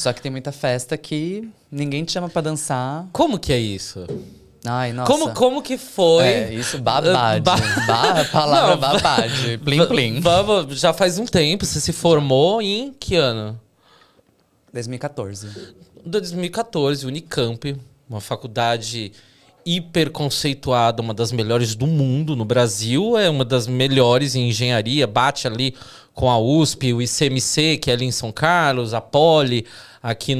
Só que tem muita festa que ninguém te chama pra dançar. Como que é isso? Ai, nossa. Como que foi? É, isso, babade. Palavra Não, babade. Plim, plim. Vamos, já faz um tempo. Você se formou em que ano? 2014. 2014, Unicamp, uma faculdade hiper conceituada, uma das melhores do mundo no Brasil, é uma das melhores em engenharia, bate ali com a USP, o ICMC, que é ali em São Carlos, a Poli, aqui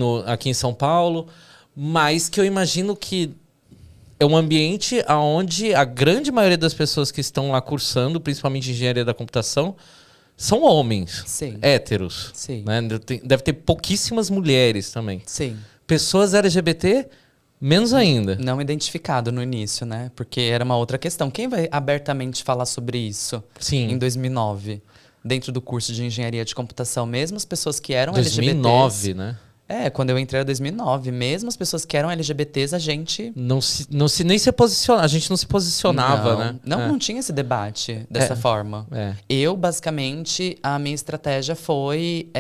em São Paulo, mas que eu imagino que é um ambiente onde a grande maioria das pessoas que estão lá cursando, principalmente engenharia da computação, são homens, Sim. Héteros. Sim. Né? Deve ter pouquíssimas mulheres também. Sim. Pessoas LGBT, menos ainda. Não identificado no início, né? Porque era uma outra questão. Quem vai abertamente falar sobre isso Sim. em 2009? Dentro do curso de engenharia de computação, mesmo as pessoas que eram 2009, LGBTs... né? É, quando eu entrei era 2009. Mesmo as pessoas que eram LGBTs, a gente... Nem se posiciona, a gente não se posicionava, não, né? Não tinha esse debate dessa forma. É. Eu, basicamente, a minha estratégia foi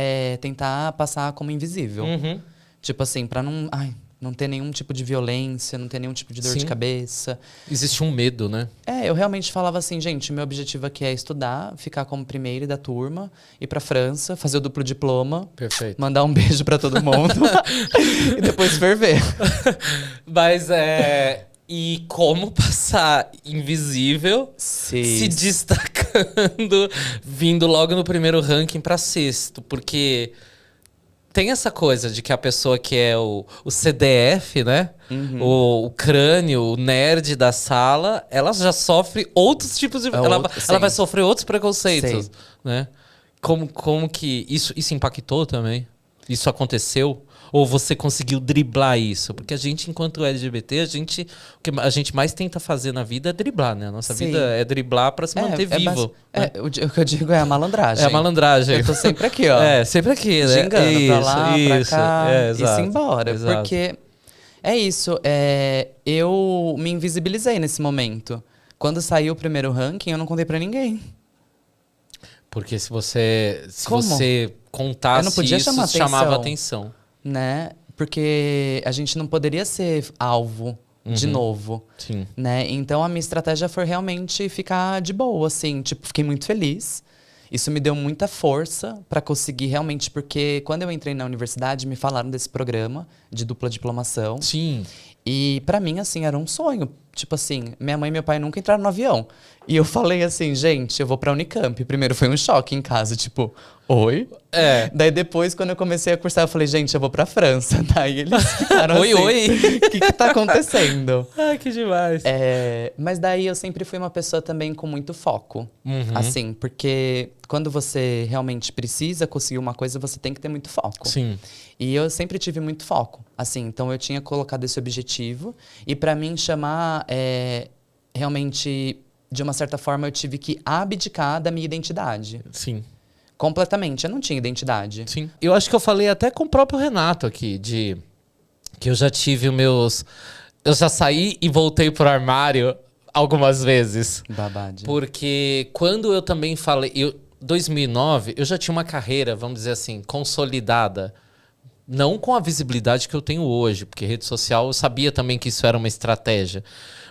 tentar passar como invisível. Uhum. Tipo assim, pra não ter nenhum tipo de violência, não ter nenhum tipo de dor Sim. de cabeça. Existe um medo, né? Eu realmente falava assim, gente, meu objetivo aqui é estudar, ficar como primeiro da turma, ir pra França, fazer o duplo diploma, Perfeito. mandar um beijo pra todo mundo e depois ferver. Mas e como passar invisível, Sim. se destacando, vindo logo no primeiro ranking pra sexto, porque tem essa coisa de que a pessoa que é o CDF, né? Uhum. O crânio, o nerd da sala, ela já sofre outros tipos de... ela vai sofrer outros preconceitos, Sim. né? Como que... Isso impactou também? Isso aconteceu? Ou você conseguiu driblar isso? Porque a gente, enquanto LGBT, o que a gente mais tenta fazer na vida é driblar, né? A nossa Sim. vida é driblar pra se manter vivo. Né? O que eu digo é a malandragem. É a malandragem. Eu tô sempre aqui, ó. Sempre aqui, né? Gingando pra lá, pra cá, exato, e se embora. exato. Porque é isso, eu me invisibilizei nesse momento. Quando saiu o primeiro ranking, eu não contei pra ninguém. Porque se você Como? contasse Eu não podia isso, chamar chamava atenção. atenção. Né? Porque a gente não poderia ser alvo de novo, Sim. né? Então a minha estratégia foi realmente ficar de boa, assim, tipo, fiquei muito feliz. Isso me deu muita força para conseguir realmente, porque quando eu entrei na universidade me falaram desse programa de dupla diplomação. Sim. E para mim, assim, era um sonho. Tipo assim, minha mãe e meu pai nunca entraram no avião. E eu falei assim, gente, eu vou pra Unicamp. Primeiro foi um choque em casa, tipo, oi? Daí depois, quando eu comecei a cursar, eu falei, gente, eu vou pra França. Daí eles ficaram Oi, assim, oi. o que tá acontecendo? Ai, que demais. Mas daí eu sempre fui uma pessoa também com muito foco. Assim, porque quando você realmente precisa conseguir uma coisa, você tem que ter muito foco. Sim. E eu sempre tive muito foco, assim, então eu tinha colocado esse objetivo e para mim chamar realmente, de uma certa forma, eu tive que abdicar da minha identidade. Sim. Completamente, eu não tinha identidade. Sim. Eu acho que eu falei até com o próprio Renato aqui, que eu já tive meus... Eu já saí e voltei pro armário algumas vezes. Babade. Porque quando eu também falei... 2009, eu já tinha uma carreira, vamos dizer assim, consolidada. Não com a visibilidade que eu tenho hoje, porque rede social eu sabia também que isso era uma estratégia.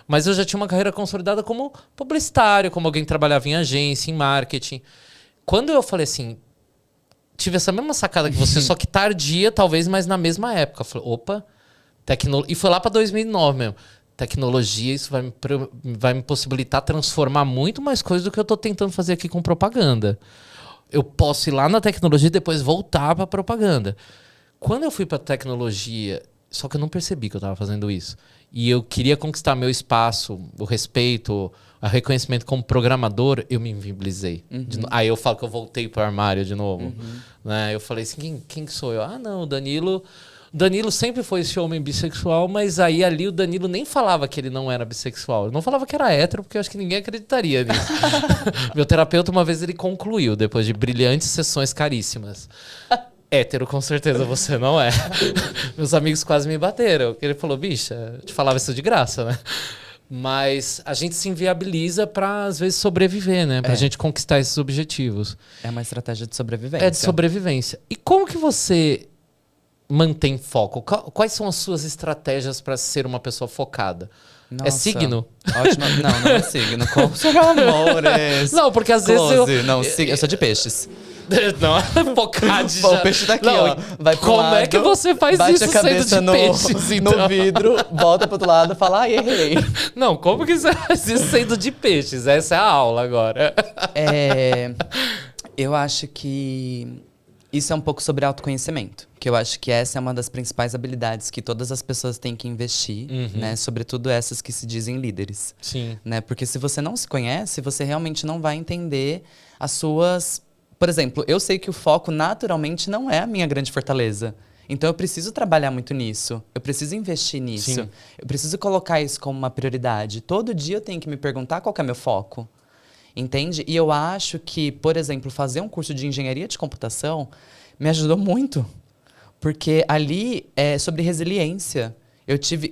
Mas eu já tinha uma carreira consolidada como publicitário, como alguém que trabalhava em agência, em marketing. Quando eu falei assim, tive essa mesma sacada que você, só que tardia, talvez, mas na mesma época. Eu falei, opa, e foi lá para 2009 mesmo. Tecnologia, isso vai me possibilitar transformar muito mais coisas do que eu tô tentando fazer aqui com propaganda. Eu posso ir lá na tecnologia e depois voltar para propaganda. Quando eu fui para tecnologia, só que eu não percebi que eu estava fazendo isso. E eu queria conquistar meu espaço, o respeito, o reconhecimento como programador, eu me invisibilizei. Aí eu falo que eu voltei para o armário de novo. Né? Eu falei assim, quem que sou eu? Ah, não, o Danilo... Danilo sempre foi esse homem bissexual, mas aí ali o Danilo nem falava que ele não era bissexual. Ele não falava que era hétero, porque eu acho que ninguém acreditaria nisso. Meu terapeuta, uma vez, ele concluiu, depois de brilhantes sessões caríssimas. Hétero, com certeza você não é. Meus amigos quase me bateram. Ele falou, bicha, eu te falava isso de graça, né? Mas a gente se inviabiliza pra, às vezes, sobreviver, né? Pra gente conquistar esses objetivos. É uma estratégia de sobrevivência. É de sobrevivência. E como que você mantém foco? Quais são as suas estratégias para ser uma pessoa focada? Nossa, é signo? Ótima. Não é signo. Como amores. Não, porque às vezes Não, eu sou de peixes. Não, focade Bom, já. o peixe daqui, Não, ó. Vai pro como lado, é que você faz bate isso a cabeça sendo de peixes, então? no vidro, volta pro outro lado e fala, ai, errei. Não, como que você faz isso sendo de peixes? Essa é a aula agora. Eu acho que isso é um pouco sobre autoconhecimento. Que eu acho que essa é uma das principais habilidades que todas as pessoas têm que investir, né? Sobretudo essas que se dizem líderes. Sim. Né? Porque se você não se conhece, você realmente não vai entender as suas... Por exemplo, eu sei que o foco naturalmente não é a minha grande fortaleza. Então eu preciso trabalhar muito nisso. Eu preciso investir nisso. Sim. Eu preciso colocar isso como uma prioridade. Todo dia eu tenho que me perguntar qual que é meu foco. Entende? E eu acho que, por exemplo, fazer um curso de engenharia de computação me ajudou muito. Porque ali é sobre resiliência.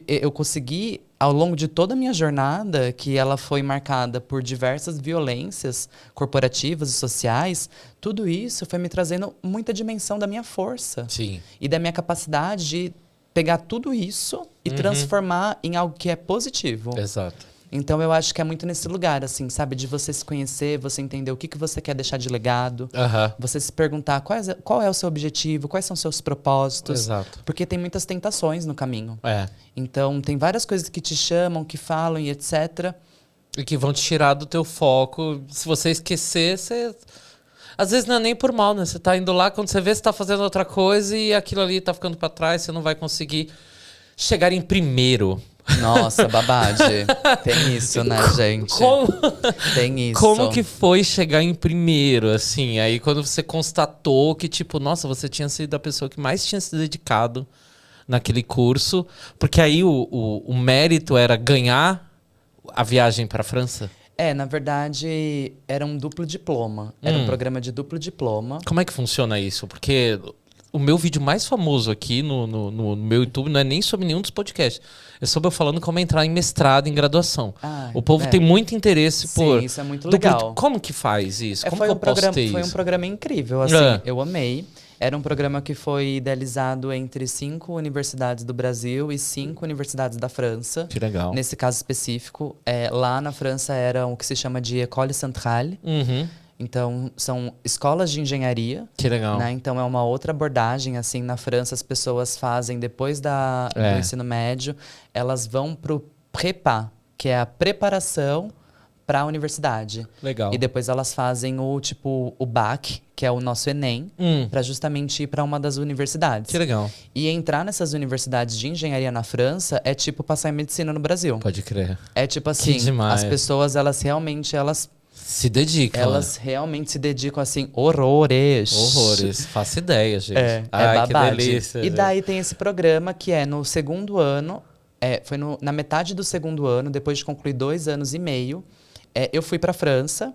Eu consegui, ao longo de toda a minha jornada, que ela foi marcada por diversas violências corporativas e sociais, tudo isso foi me trazendo muita dimensão da minha força. Sim. E da minha capacidade de pegar tudo isso e transformar em algo que é positivo. Exato. Então eu acho que é muito nesse lugar, assim, sabe? De você se conhecer, você entender o que você quer deixar de legado. Você se perguntar qual é o seu objetivo, quais são os seus propósitos. Exato. Porque tem muitas tentações no caminho. É. Então tem várias coisas que te chamam, que falam e etc. E que vão te tirar do teu foco. Se você esquecer, você... Às vezes não é nem por mal, né? Você tá indo lá, quando você vê, você tá fazendo outra coisa e aquilo ali tá ficando pra trás, você não vai conseguir chegar em primeiro. Nossa, babade. Tem isso, né, gente? Tem isso. Como que foi chegar em primeiro, assim? Aí quando você constatou que, tipo, nossa, você tinha sido a pessoa que mais tinha se dedicado naquele curso. Porque aí o mérito era ganhar a viagem para a França? Na verdade, era um duplo diploma. Era um programa de duplo diploma. Como é que funciona isso? Porque o meu vídeo mais famoso aqui no meu YouTube não é nem sobre nenhum dos podcasts. É sobre eu falando como entrar em mestrado, em graduação. O povo tem muito interesse por... Sim, isso é muito legal. Como que faz isso? Como foi que eu posso ter isso? Foi um programa incrível, assim. Eu amei. Era um programa que foi idealizado entre 5 universidades do Brasil e 5 universidades da França. Que legal. Nesse caso específico, lá na França era o que se chama de École Centrale. Então, são escolas de engenharia. Que legal. Né? Então, é uma outra abordagem. Assim, na França, as pessoas fazem, depois do ensino médio, elas vão pro prépa, que é a preparação para a universidade. Legal. E depois elas fazem o BAC, que é o nosso Enem, para justamente ir para uma das universidades. Que legal. E entrar nessas universidades de engenharia na França é tipo passar em medicina no Brasil. Pode crer. É tipo assim, demais. as pessoas, elas realmente, se dedicam. Elas realmente se dedicam, assim, horrores. Faço ideia, gente. Babado. Que delícia. E daí tem esse programa que é no segundo ano, foi na metade do segundo ano, depois de concluir 2 anos e meio, eu fui pra França.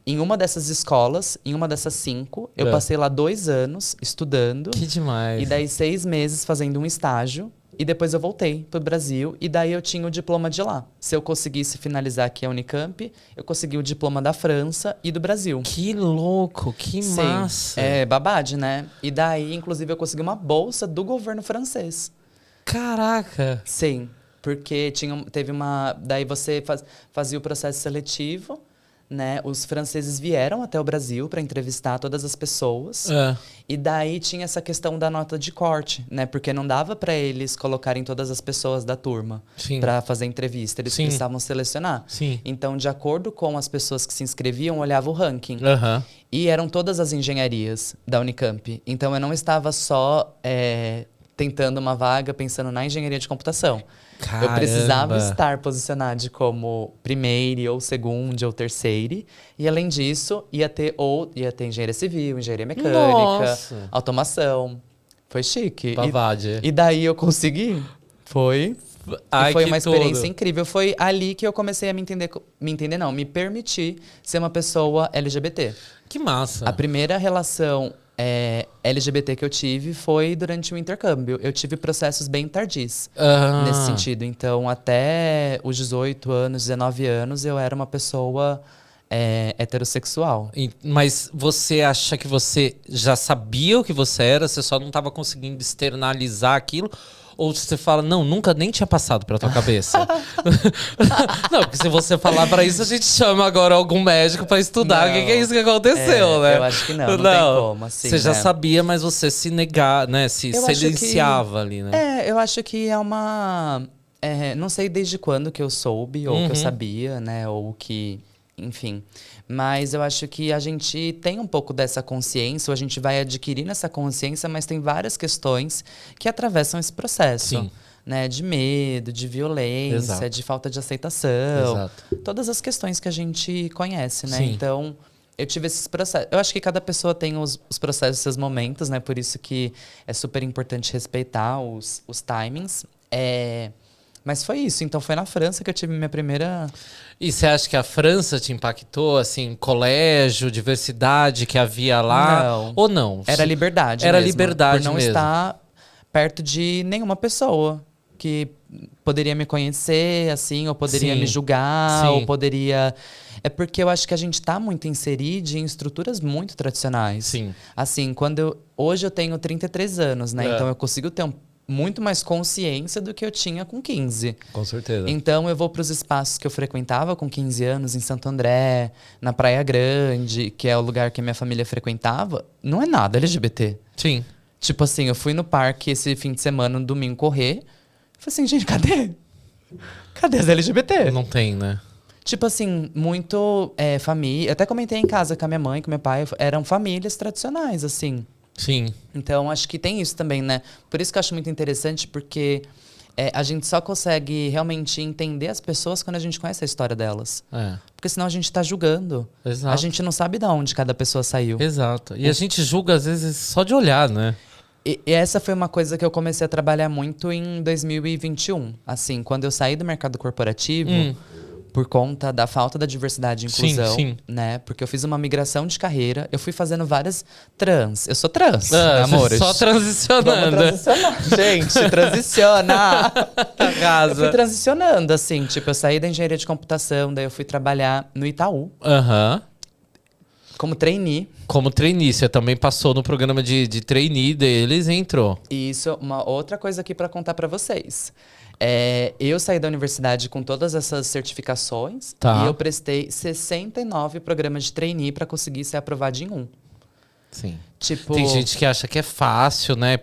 Em uma dessas escolas, em uma dessas 5, eu passei lá 2 anos estudando. Que demais. E daí 6 meses fazendo um estágio. E depois eu voltei pro Brasil e daí eu tinha o diploma de lá. Se eu conseguisse finalizar aqui a Unicamp, eu consegui o diploma da França e do Brasil. Que louco, que Sim, massa. É babade, né? E daí, inclusive, eu consegui uma bolsa do governo francês. Caraca. Sim, porque teve uma... Daí você fazia o processo seletivo, né? Os franceses vieram até o Brasil para entrevistar todas as pessoas. E daí tinha essa questão da nota de corte, né? Porque não dava para eles colocarem todas as pessoas da turma para fazer entrevista. Eles precisavam selecionar. Então, de acordo com as pessoas que se inscreviam, olhava o ranking. E eram todas as engenharias da Unicamp. Então, eu não estava só tentando uma vaga pensando na engenharia de computação. Caramba. Eu precisava estar posicionado como primeiro, ou segundo, ou terceiro. E além disso, ia ter engenharia civil, engenharia mecânica, automação. Foi chique. E daí eu consegui. Foi uma experiência incrível. Foi ali que eu comecei a me permitir ser uma pessoa LGBT. Que massa. A primeira relação LGBT que eu tive foi durante o intercâmbio. Eu tive processos bem tardios nesse sentido. Então, até os 18 anos, 19 anos, eu era uma pessoa heterossexual. Mas você acha que você já sabia o que você era, você só não estava conseguindo externalizar aquilo? Ou você fala, não, nunca nem tinha passado pela tua cabeça? Não, porque se você falar pra isso, a gente chama agora algum médico pra estudar o que é isso que aconteceu, né? Eu acho que não tem como, assim, você já né? sabia, mas você se né? Se silenciava ali, né? Eu acho que é uma... não sei desde quando que eu soube, ou que eu sabia, né? Ou que... Enfim, mas eu acho que a gente tem um pouco dessa consciência, ou a gente vai adquirindo essa consciência, mas tem várias questões que atravessam esse processo. Sim. Né? De medo, de violência, Exato. de falta de aceitação. Exato. Todas as questões que a gente conhece, né? Sim. Então, eu tive esses processos. Eu acho que cada pessoa tem os processos, seus momentos, né? Por isso que é super importante respeitar os timings. Mas foi isso. Então, foi na França que eu tive minha primeira... E você acha que a França te impactou, assim, colégio, diversidade que havia lá? Não. Ou não? Era liberdade Era mesmo, liberdade por não mesmo. estar perto de nenhuma pessoa que poderia me conhecer, assim, ou poderia Sim. me julgar, Sim. ou poderia... É porque eu acho que a gente tá muito inserido em estruturas muito tradicionais. Sim. Assim, hoje eu tenho 33 anos, né? Então eu consigo ter muito mais consciência do que eu tinha com 15. Com certeza. Então eu vou para os espaços que eu frequentava com 15 anos, em Santo André, na Praia Grande, que é o lugar que a minha família frequentava, não é nada LGBT. Sim. Tipo assim, eu fui no parque esse fim de semana, no domingo, correr. Falei assim, gente, cadê? Cadê as LGBT? Não tem, né? Tipo assim, muito família. Eu até comentei em casa com a minha mãe, com meu pai, eram famílias tradicionais, assim. Sim. Então, acho que tem isso também, né? Por isso que eu acho muito interessante, porque a gente só consegue realmente entender as pessoas quando a gente conhece a história delas. Porque senão a gente tá julgando. Exato. A gente não sabe de onde cada pessoa saiu. Exato. E a gente julga, às vezes, só de olhar, né? E essa foi uma coisa que eu comecei a trabalhar muito em 2021. Assim, quando eu saí do mercado corporativo... Por conta da falta da diversidade e inclusão, sim. né? Porque eu fiz uma migração de carreira, eu fui fazendo várias trans. Eu sou trans, amores. Só transicionando. Vamos transicionar, gente, transiciona! Arrasa. Eu fui transicionando, assim, tipo, eu saí da engenharia de computação, daí eu fui trabalhar no Itaú. Como trainee. Como trainee, você também passou no programa de trainee deles e entrou. E isso, uma outra coisa aqui para contar para vocês. Eu saí da universidade com todas essas certificações e eu prestei 69 programas de trainee para conseguir ser aprovado em um. Sim. Tipo, tem gente que acha que é fácil, né?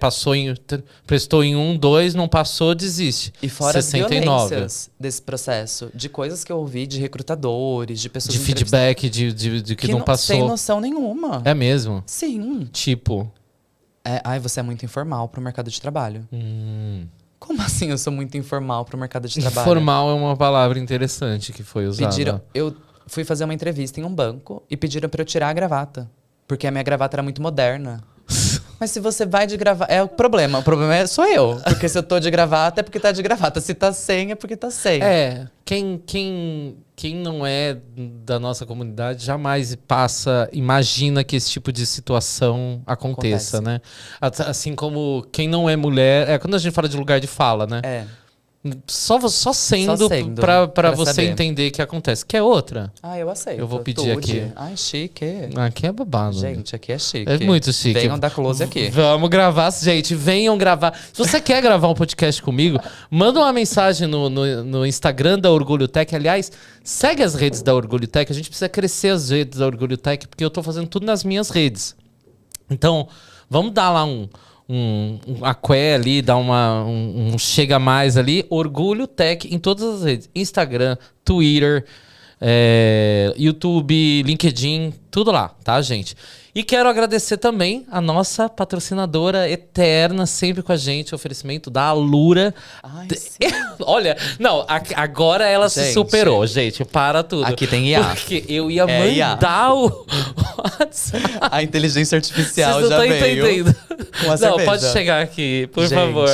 Prestou em 1, 2, não passou, desiste. E fora 69. as violências desse processo, de coisas que eu ouvi de recrutadores, de pessoas... De feedback, de que não passou. Sem noção nenhuma. É mesmo? Sim. Tipo... você é muito informal pro mercado de trabalho. Como assim eu sou muito informal pro mercado de trabalho? Informal é uma palavra interessante que foi usada. Eu fui fazer uma entrevista em um banco e pediram pra eu tirar a gravata. Porque a minha gravata era muito moderna. Mas se você vai de gravata... O problema sou eu. Porque se eu tô de gravata é porque tá de gravata. Se tá sem é porque tá sem. Quem não é da nossa comunidade jamais imagina que esse tipo de situação aconteça, né? Assim como quem não é mulher... quando a gente fala de lugar de fala, né? Só sendo pra você saber. Entender que acontece. Quer outra? Eu aceito. Eu vou pedir aqui. Ai, chique. Aqui é babado. Gente, aqui é chique. É muito chique. Venham dar close aqui. Vamos gravar, gente. Venham gravar. Se você quer gravar um podcast comigo, manda uma mensagem no Instagram da Orgulho Tech. Aliás, segue as redes da Orgulho Tech. A gente precisa crescer as redes da Orgulho Tech, porque eu tô fazendo tudo nas minhas redes. Então, vamos dar lá um aqué ali, dar um chega mais ali. Orgulho Tech em todas as redes. Instagram, Twitter, YouTube, LinkedIn, tudo lá, tá, gente? E quero agradecer também a nossa patrocinadora eterna, sempre com a gente, o oferecimento da Alura. Olha, não, agora ela se superou, gente, para tudo. Aqui tem IA. Porque eu ia mandar o WhatsApp. A inteligência artificial já veio. Vocês não estão entendendo. Com a cerveja. Não, pode chegar aqui, por favor.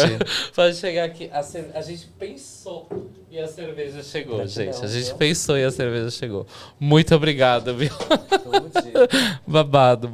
Pode chegar aqui. A gente pensou e a cerveja chegou, gente. A gente pensou e a cerveja chegou. Muito obrigado, viu? Babado.